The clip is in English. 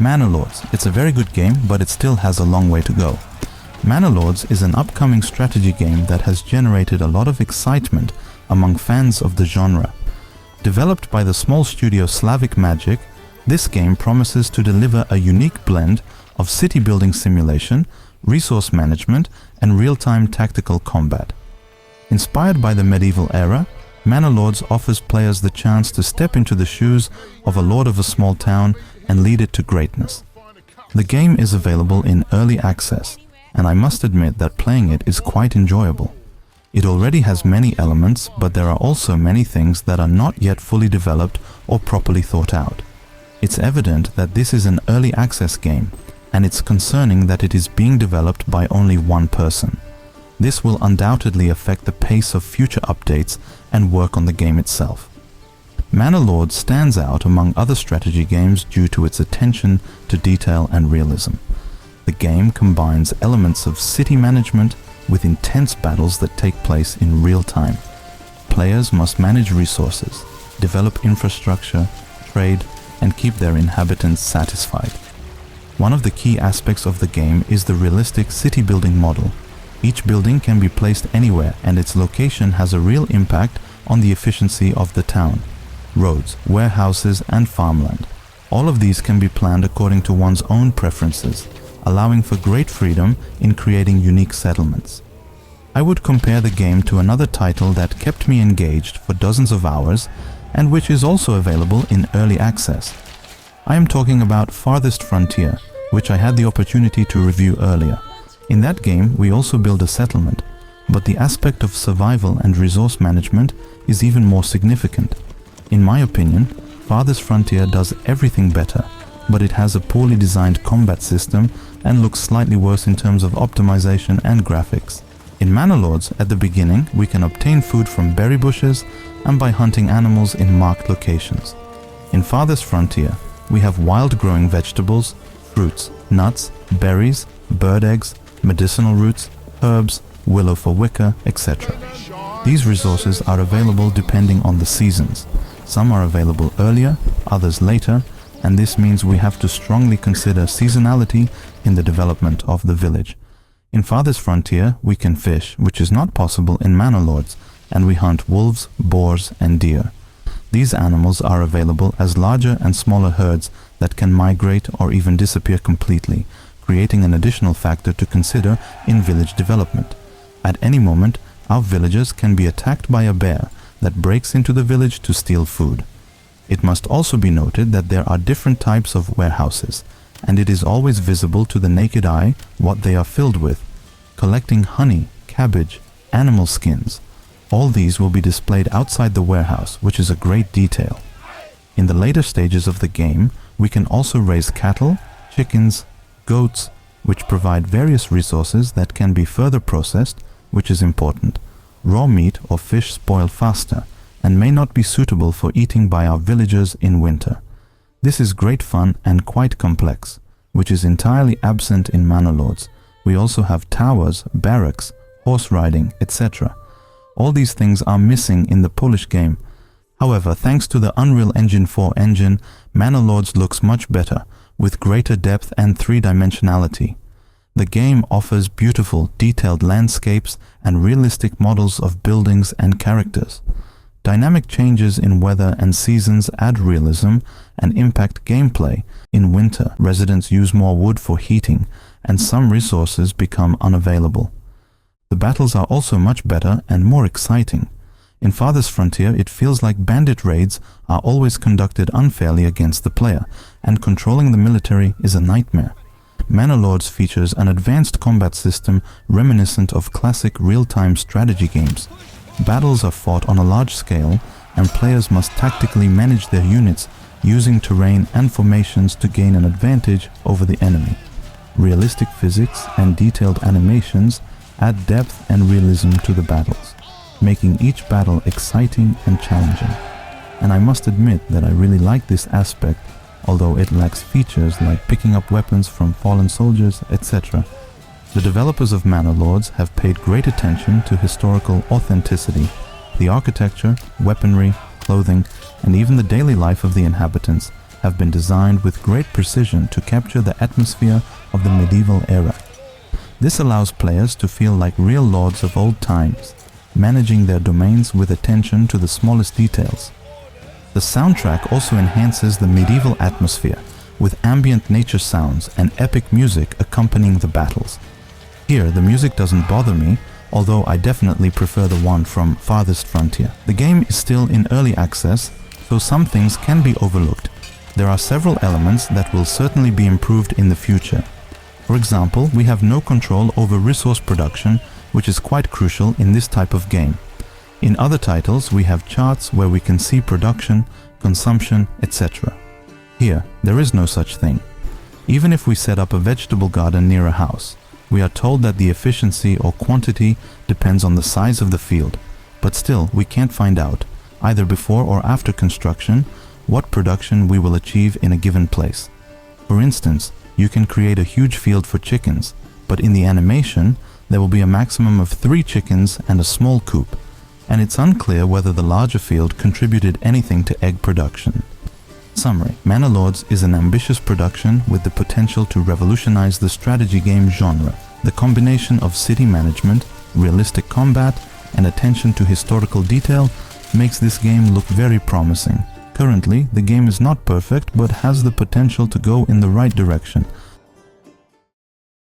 Manor Lords. It's a very good game, but it still has a long way to go. Manor Lords is an upcoming strategy game that has generated a lot of excitement among fans of the genre. Developed by the small studio Slavic Magic, this game promises to deliver a unique blend of city building simulation, resource management, and real-time tactical combat. Inspired by the medieval era, Manor Lords offers players the chance to step into the shoes of a lord of a small town and lead it to greatness. The game is available in early access, and I must admit that playing it is quite enjoyable. It already has many elements, but there are also many things that are not yet fully developed or properly thought out. It's evident that this is an early access game, and it's concerning that it is being developed by only one person. This will undoubtedly affect the pace of future updates and work on the game itself. Manor Lords stands out among other strategy games due to its attention to detail and realism. The game combines elements of city management with intense battles that take place in real time. Players must manage resources, develop infrastructure, trade, and keep their inhabitants satisfied. One of the key aspects of the game is the realistic city building model. Each building can be placed anywhere, and its location has a real impact on the efficiency of the town. Roads, warehouses, and farmland. All of these can be planned according to one's own preferences, allowing for great freedom in creating unique settlements. I would compare the game to another title that kept me engaged for dozens of hours and which is also available in early access. I am talking about Farthest Frontier, which I had the opportunity to review earlier. In that game, we also build a settlement, but the aspect of survival and resource management is even more significant. In my opinion, Farthest Frontier does everything better, but it has a poorly designed combat system and looks slightly worse in terms of optimization and graphics. In Manor Lords, at the beginning, we can obtain food from berry bushes and by hunting animals in marked locations. In Farthest Frontier, we have wild-growing vegetables, fruits, nuts, berries, bird eggs, medicinal roots, herbs, willow for wicker, etc. These resources are available depending on the seasons. Some are available earlier, others later, and this means we have to strongly consider seasonality in the development of the village. In Farthest Frontier, we can fish, which is not possible in Manor Lords, and we hunt wolves, boars, and deer. These animals are available as larger and smaller herds that can migrate or even disappear completely, creating an additional factor to consider in village development. At any moment, our villagers can be attacked by a bear that breaks into the village to steal food. It must also be noted that there are different types of warehouses, and it is always visible to the naked eye what they are filled with. Collecting honey, cabbage, animal skins, all these will be displayed outside the warehouse, which is a great detail. In the later stages of the game, we can also raise cattle, chickens, goats, which provide various resources that can be further processed, which is important. Raw meat or fish spoil faster and may not be suitable for eating by our villagers in winter. This is great fun and quite complex, which is entirely absent in Manor Lords. We also have towers, barracks, horse riding, etc. All these things are missing in the Polish game. However, thanks to the Unreal Engine 4 engine, Manor Lords looks much better, with greater depth and three-dimensionality. The game offers beautiful, detailed landscapes and realistic models of buildings and characters. Dynamic changes in weather and seasons add realism and impact gameplay. In winter, residents use more wood for heating, and some resources become unavailable. The battles are also much better and more exciting. In Farthest Frontier, it feels like bandit raids are always conducted unfairly against the player, and controlling the military is a nightmare. Manor Lords features an advanced combat system reminiscent of classic real-time strategy games. Battles are fought on a large scale, and players must tactically manage their units using terrain and formations to gain an advantage over the enemy. Realistic physics and detailed animations add depth and realism to the battles, making each battle exciting and challenging. And I must admit that I really like this aspect, although it lacks features like picking up weapons from fallen soldiers, etc. The developers of Manor Lords have paid great attention to historical authenticity. The architecture, weaponry, clothing, and even the daily life of the inhabitants have been designed with great precision to capture the atmosphere of the medieval era. This allows players to feel like real lords of old times, managing their domains with attention to the smallest details. The soundtrack also enhances the medieval atmosphere, with ambient nature sounds and epic music accompanying the battles. Here, the music doesn't bother me, although I definitely prefer the one from Farthest Frontier. The game is still in early access, so some things can be overlooked. There are several elements that will certainly be improved in the future. For example, we have no control over resource production, which is quite crucial in this type of game. In other titles, we have charts where we can see production, consumption, etc. Here, there is no such thing. Even if we set up a vegetable garden near a house, we are told that the efficiency or quantity depends on the size of the field, but still we can't find out, either before or after construction, what production we will achieve in a given place. For instance, you can create a huge field for chickens, but in the animation, there will be a maximum of 3 chickens and a small coop, and it's unclear whether the larger field contributed anything to egg production. Summary: Manor Lords is an ambitious production with the potential to revolutionize the strategy game genre. The combination of city management, realistic combat, and attention to historical detail makes this game look very promising. Currently, the game is not perfect but has the potential to go in the right direction,